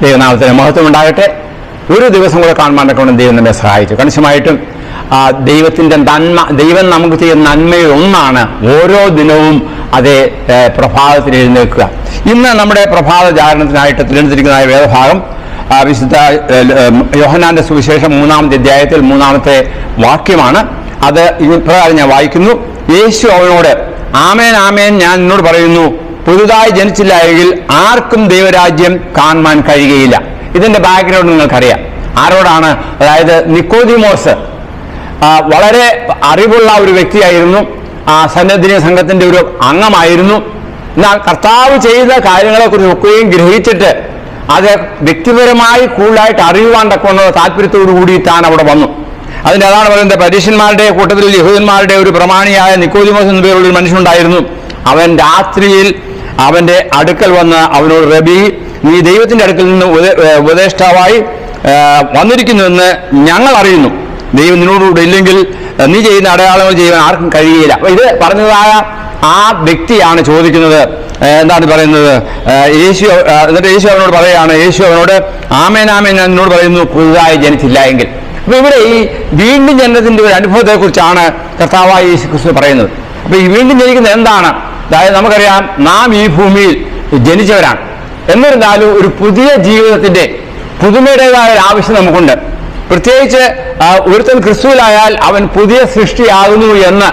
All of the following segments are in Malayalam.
ദൈവനാമത്തിന് മഹത്വം ഉണ്ടാകട്ടെ. ഒരു ദിവസം കൂടെ കാണുവാനൊക്കെ ദൈവം നമ്മെ സഹായിച്ചു. കണിശമായിട്ടും ദൈവത്തിൻ്റെ നന്മ, ദൈവം നമുക്ക് ചെയ്യുന്ന നന്മയിൽ ഒന്നാണ് ഓരോ ദിനവും അതേ പ്രഭാതത്തിൽ എഴുന്നേൽക്കുക. ഇന്ന് നമ്മുടെ പ്രഭാത ജാഗരണത്തിനായിട്ട് തിരഞ്ഞെടുത്തിരിക്കുന്നതായ വേദഭാഗം വിശുദ്ധ യോഹന്നാന്റെ സുവിശേഷം 3-ാമത്തെ അധ്യായത്തിൽ 3-ാമത്തെ വാക്യമാണ്. അത് ഇപ്രകാരം ഞാൻ വായിക്കുന്നു. യേശു അവനോട്, ആമേൻ ആമേൻ ഞാൻ നിന്നോട് പറയുന്നു, പുതുതായി ജനിച്ചില്ല എങ്കിൽ ആർക്കും ദൈവരാജ്യം കാണുവാൻ കഴിയുകയില്ല. ഇതിന്റെ ബാക്ക്ഗ്രൗണ്ട് നിങ്ങൾക്കറിയാം. ആരോടാണ്? അതായത് നിക്കോദിമോസ് വളരെ അറിവുള്ള ഒരു വ്യക്തിയായിരുന്നു. സന്നദ്ധ സംഘത്തിന്റെ ഒരു അംഗമായിരുന്നു. എന്നാൽ കർത്താവ് ചെയ്ത കാര്യങ്ങളെക്കുറിച്ച് ഒക്കെയും ഗ്രഹിച്ചിട്ട് അത് വ്യക്തിപരമായി കൂടുതലായിട്ട് അറിയുവാൻ തക്കവണ്ണ താല്പര്യത്തോടു കൂടി താൻ അവിടെ വന്നു. അതിൻ്റെ അതാണ് പറയുന്നത്, പരീശന്മാരുടെ കൂട്ടത്തിൽ യഹൂദന്മാരുടെ ഒരു പ്രമാണിയായ നിക്കോദിമോസ് എന്ന പേരുള്ള ഒരു മനുഷ്യനുണ്ടായിരുന്നു. അവൻ രാത്രിയിൽ അവന്റെ അടുക്കൽ വന്ന് അവനോട്, റബി, നീ ദൈവത്തിന്റെ അടുക്കൽ നിന്ന് ഉപദേഷ്ടാവായി വന്നിരിക്കുന്നുവെന്ന് ഞങ്ങൾ അറിയുന്നു. ദൈവം നിന്നോടുകൂടെ ഇല്ലെങ്കിൽ നീ ചെയ്യുന്ന അടയാളങ്ങൾ ചെയ്യാൻ ആർക്കും കഴിയുകയില്ല. അപ്പൊ ഇത് പറഞ്ഞതായ ആ വ്യക്തിയാണ് ചോദിക്കുന്നത്, എന്താണ് പറയുന്നത്? എന്നിട്ട് യേശു അവനോട് പറയുകയാണ്, യേശു അവനോട്, ആമേൻ ആമേൻ ഞാൻ നിന്നോട് പറയുന്നു, പുതുതായി ജനിച്ചില്ല എങ്കിൽ. അപ്പൊ ഇവിടെ ഈ വീണ്ടും ജനനത്തിന്റെ ഒരു അനുഭവത്തെ കുറിച്ചാണ് കർത്താവായ യേശു ക്രിസ്തു പറയുന്നത്. അപ്പൊ ഈ വീണ്ടും ജനിക്കുന്നത് എന്താണ്? അതായത് നമുക്കറിയാം, നാം ഈ ഭൂമിയിൽ ജനിച്ചവരാണ്. എന്നിരുന്നാലും ഒരു പുതിയ ജീവിതത്തിന്റെ പുതുമയുടേതായ ഒരു ആവശ്യം നമുക്കുണ്ട്. പ്രത്യേകിച്ച് ഒരുത്തൻ ക്രിസ്തുവിലായാൽ അവൻ പുതിയ സൃഷ്ടിയാകുന്നു എന്ന്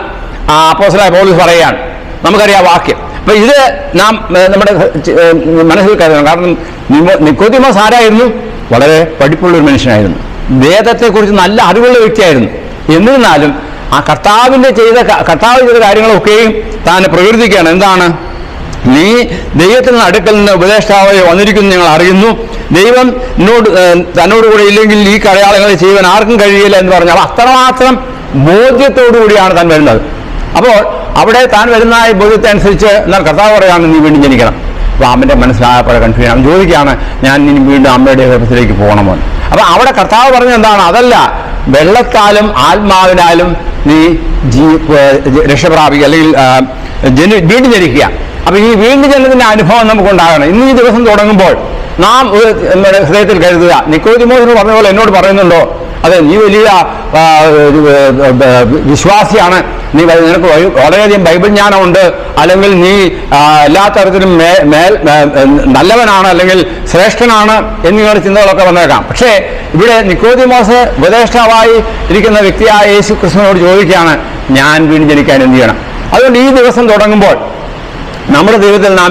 അപ്പോസ്തലനായ പൗലോസ് പറയുകയാണ്. നമുക്കറിയാം വാക്യം. അപ്പൊ ഇത് നാം നമ്മുടെ മനസ്സിൽ കരുതണം. കാരണം നിക്കോദിമോസ് ആരായിരുന്നു? വളരെ പഠിപ്പുള്ള ഒരു മനുഷ്യനായിരുന്നു. വേദത്തെക്കുറിച്ച് നല്ല അറിവുള്ള വ്യക്തിയായിരുന്നു. എന്നിരുന്നാലും ആ കർത്താവ് ചെയ്ത കാര്യങ്ങളൊക്കെയും താൻ പ്രകീർത്തിക്കുകയാണ്. എന്താണ്? നീ ദൈവത്തിന് അടുക്കൽ നിന്ന് ഉപദേഷ്ടാവായി വന്നിരിക്കുന്നു ഞങ്ങൾ അറിയുന്നു. ദൈവം തന്നോടുകൂടെ ഇല്ലെങ്കിൽ ഈ അടയാളങ്ങൾ ചെയ്യുവാൻ ആർക്കും കഴിയില്ല എന്ന് പറഞ്ഞാൽ അത്രമാത്രം ബോധ്യത്തോടു കൂടിയാണ് താൻ വരുന്നത്. അപ്പോൾ അവിടെ താൻ വരുന്ന ബോധ്യത്തെ അനുസരിച്ച് എന്നാൽ കർത്താവ് പറയുകയാണ്, നീ വീണ്ടും ജനിക്കണം. അപ്പോൾ അമ്മൻ്റെ മനസ്സിലായപ്പോഴെ കൺഫ്യൂഷൻ. അവൻ ചോദിക്കുകയാണ്, ഞാൻ ഇനി വീണ്ടും അമ്മയുടെ ഗർഭത്തിലേക്ക് പോകണമോ? അപ്പം അവിടെ കർത്താവ് പറഞ്ഞത് എന്താണ്? അതല്ല, വെള്ളത്താലും ആത്മാവിനാലും നീ രക്ഷ പ്രാപിക്കുക, അല്ലെങ്കിൽ വീണ്ടും ജനിക്കുക. അപ്പൊ ഈ വീണ്ടും ജനനത്തിന്റെ അനുഭവം നമുക്കുണ്ടാകണം. ഇന്ന് ഈ ദിവസം തുടങ്ങുമ്പോൾ നാം നമ്മുടെ ഹൃദയത്തിൽ കരുതുക, നിക്കോദിമോസിനോട് പറഞ്ഞ പോലെ എന്നോട് പറയുന്നുണ്ടോ? അതെ, നീ വലിയ വിശ്വാസിയാണ്, നിനക്ക് വളരെയധികം ബൈബിൾ ജ്ഞാനമുണ്ട്, അല്ലെങ്കിൽ നീ എല്ലാ തരത്തിലും നല്ലവനാണ്, അല്ലെങ്കിൽ ശ്രേഷ്ഠനാണ് എന്നിങ്ങനെ ചിന്തകളൊക്കെ വന്നേക്കാം. പക്ഷേ ഇവിടെ നിക്കോദിമോസ് ഉപദേഷ്ടാവായി ഇരിക്കുന്ന വ്യക്തിയായ യേശു ക്രിസ്തുവിനോട് ചോദിക്കുകയാണ്, ഞാൻ വീണ്ടും ജനിക്കാൻ എന്ത് ചെയ്യണം? അതുകൊണ്ട് ഈ ദിവസം തുടങ്ങുമ്പോൾ നമ്മുടെ ജീവിതത്തിൽ നാം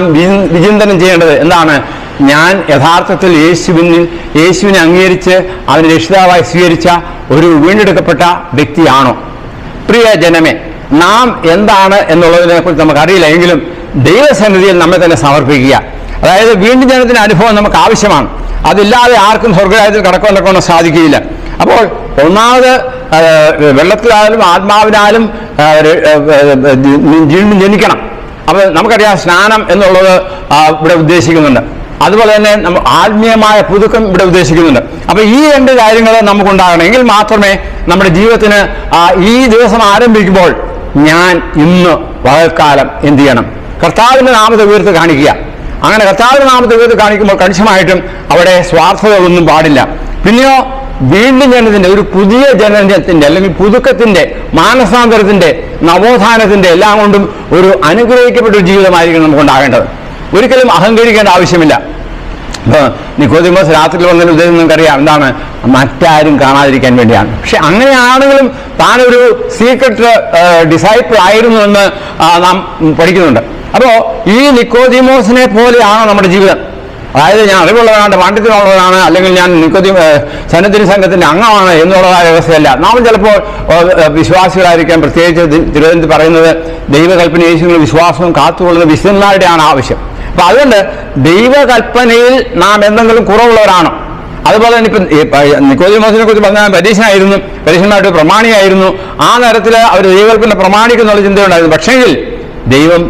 വിചിന്തനം ചെയ്യേണ്ടത് എന്താണ്? ഞാൻ യഥാർത്ഥത്തിൽ യേശുവിനെ അംഗീകരിച്ച് അവനെ രക്ഷിതാവായി സ്വീകരിച്ച ഒരു വീണ്ടെടുക്കപ്പെട്ട വ്യക്തിയാണോ? പ്രിയ ജനമേ, നാം എന്താണ് എന്നുള്ളതിനെ കുറിച്ച് നമുക്ക് അറിയില്ല എങ്കിലും ദൈവസന്നിധിയിൽ നമ്മെ തന്നെ സമർപ്പിക്കുക. അതായത് വീണ്ടും ജനനത്തിന്റെ അനുഭവം നമുക്ക് ആവശ്യമാണ്. അതില്ലാതെ ആർക്കും സ്വർഗ്ഗരാജ്യത്തിൽ കടക്കുവാൻ സാധിക്കുകയില്ല. അപ്പോൾ ഒന്നാമത് വെള്ളത്തിലായാലും ആത്മാവിനാലും വീണ്ടും ജനിക്കണം. അപ്പൊ നമുക്കറിയാം, സ്നാനം എന്നുള്ളത് ഇവിടെ ഉദ്ദേശിക്കുന്നുണ്ട്. അതുപോലെ തന്നെ ആത്മീയമായ പുതുക്കം ഇവിടെ ഉദ്ദേശിക്കുന്നുണ്ട്. അപ്പൊ ഈ രണ്ട് കാര്യങ്ങൾ നമുക്കുണ്ടാകണം. എങ്കിൽ മാത്രമേ നമ്മുടെ ജീവിതത്തിന് ഈ ദിവസം ആരംഭിക്കുമ്പോൾ ഞാൻ ഇന്ന് പകൽക്കാലം എന്ത് ചെയ്യണം? കർത്താവിന്റെ നാമത്തെ ഉയർത്തി കാണിക്കുക. അങ്ങനെ കർത്താവിന്റെ നാമത്തെ ഉയർത്തി കാണിക്കുമ്പോൾ കണിശമായിട്ടും അവിടെ സ്വാർത്ഥതകളൊന്നും പാടില്ല. പിന്നെയോ വീണ്ടും ജനനത്തിന്റെ, ഒരു പുതിയ ജനനത്തിന്റെ അല്ലെങ്കിൽ പുതുക്കത്തിന്റെ, മാനസാന്തരത്തിന്റെ, നവോത്ഥാനത്തിന്റെ എല്ലാം കൊണ്ടും ഒരു അനുഗ്രഹിക്കപ്പെട്ട ഒരു ജീവിതമായിരിക്കും നമുക്കുണ്ടാകേണ്ടത്. ഒരിക്കലും അഹങ്കരിക്കേണ്ട ആവശ്യമില്ല. നിക്കോദിമോസ് രാത്രിയിൽ വന്നതിന് ഉദ്ദേശം നിങ്ങൾക്കറിയാം, എന്താണ്? മറ്റാരും കാണാതിരിക്കാൻ വേണ്ടിയാണ്. പക്ഷെ അങ്ങനെയാണെങ്കിലും താനൊരു സീക്രട്ട് ഡിസൈപ്പിൾ ആയിരുന്നു എന്ന് നാം പഠിക്കുന്നുണ്ട്. അപ്പോ ഈ നിക്കോദിമോസിനെ പോലെയാണ് നമ്മുടെ ജീവിതം. അതായത് ഞാൻ അറിവുള്ളവരാണ്, പാണ്ഡിത്യമുള്ളവരാണ്, അല്ലെങ്കിൽ ഞാൻ സന്നദ്ധ സംഘത്തിന്റെ അംഗമാണ് എന്നുള്ളതായ വ്യവസ്ഥയല്ല. നാം ചിലപ്പോൾ വിശ്വാസികളായിരിക്കാം. പ്രത്യേകിച്ച് തിരുവനന്തപുരത്ത് പറയുന്നത് ദൈവകൽപ്പന യേശുവിന്റെ വിശ്വാസവും കാത്തുകൊള്ളുന്ന വിശുദ്ധന്മാരുടെയാണ് ആവശ്യം. അപ്പൊ അതുകൊണ്ട് ദൈവകൽപ്പനയിൽ നാം എന്തെങ്കിലും കുറവുള്ളവരാണോ? അതുപോലെ തന്നെ ഇപ്പം നിക്കോദിമോസിനെ കുറിച്ച് പറഞ്ഞാൽ പരീശന്മാരുടെ പ്രമാണിയായിരുന്നു. ആ നേരത്തിൽ അവർ ദൈവകൽപ്പന പ്രമാണിക്കുന്നുള്ള ചിന്തയുണ്ടായിരുന്നു. പക്ഷെങ്കിൽ ദൈവം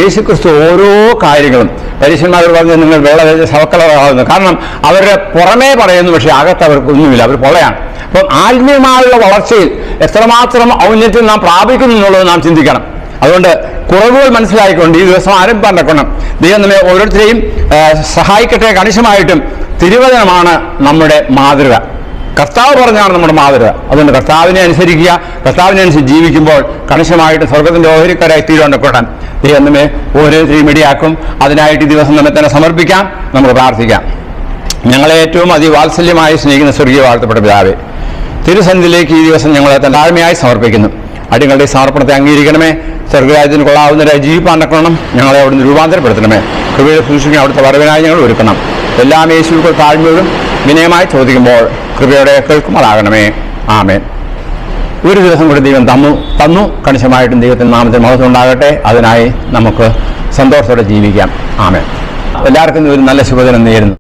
യേശുക്രിസ്തു ഓരോ കാര്യങ്ങളും പരീശന്മാരോട് പറഞ്ഞ് നിങ്ങൾ വേള സവക്കളാകുന്നു. കാരണം അവരുടെ പുറമേ പറയുന്നു, പക്ഷെ അകത്ത് അവർക്ക് ഒന്നുമില്ല, അവർ പൊള്ളയാണ്. അപ്പം ആത്മീയമായുള്ള വളർച്ചയിൽ എത്രമാത്രം ഔന്നത്യം നാം പ്രാപിക്കുന്നു എന്നുള്ളത് നാം ചിന്തിക്കണം. അതുകൊണ്ട് കുറവുകൾ മനസ്സിലാക്കിക്കൊണ്ട് ഈ ദിവസം ആരംഭിക്കാൻ തക്കണം. ദൈവം നമ്മെ ഓരോരുത്തരെയും സഹായിക്കട്ടെ. കണിശമായിട്ടും തിരുവചനമാണ് നമ്മുടെ മാതൃക. കർത്താവ് പറഞ്ഞാണ് നമ്മുടെ മാതൃക. അതുകൊണ്ട് കർത്താവിനെ അനുസരിക്കുക, കർത്താവിനെ അനുസരിച്ച് ജീവിക്കുമ്പോൾ കണിശമായിട്ട് സ്വർഗത്തിൻ്റെ ഓഹരിക്കാരായി തീരുവാൻ ദൈവം നമ്മെ ഓരോരുത്തരെയും ഇടയാക്കും. അതിനായിട്ട് ഈ ദിവസം നമ്മെ തന്നെ സമർപ്പിക്കാം, നമുക്ക് പ്രാർത്ഥിക്കാം. ഞങ്ങളെ ഏറ്റവും അതിവാത്സല്യമായി സ്നേഹിക്കുന്ന സ്വർഗീയ വാഴ്ത്തപ്പെട്ട പിതാവേ, തിരുസന്നിധിയിലേക്ക് ഈ ദിവസം ഞങ്ങളെ താഴ്മയായി സമർപ്പിക്കുന്നു. അടികളുടെ സമർപ്പണത്തെ അംഗീകരിക്കണമേ. സ്വർഗരാജ്യത്തിന് കൊള്ളാവുന്നവരായി ജീവിപ്പാണ്ടക്കണം. ഞങ്ങളെ അവിടുന്ന് രൂപാന്തരപ്പെടുത്തണമേ. കൃപയുടെ സൂക്ഷിക്കാൻ അവിടുത്തെ വരവിനായി ഞങ്ങൾ ഒരുക്കണം. എല്ലാം യേശുക്കൾ താഴ്മയോടും വിനയമായി ചോദിക്കുമ്പോൾ കൃപയോടെ കേൾക്കുമാറാകണമേ. ആമേൻ. ഒരു ദിവസം കൂടി ദൈവം തന്നു. കണിശമായിട്ടും ദൈവത്തിൻ്റെ നാമത്തിൽ മഹത്വം ഉണ്ടാകട്ടെ. അതിനായി നമുക്ക് സന്തോഷത്തോടെ ജീവിക്കാം. ആമേൻ. എല്ലാവർക്കും ഒരു നല്ല ശുഭദിനം നേരുന്നു.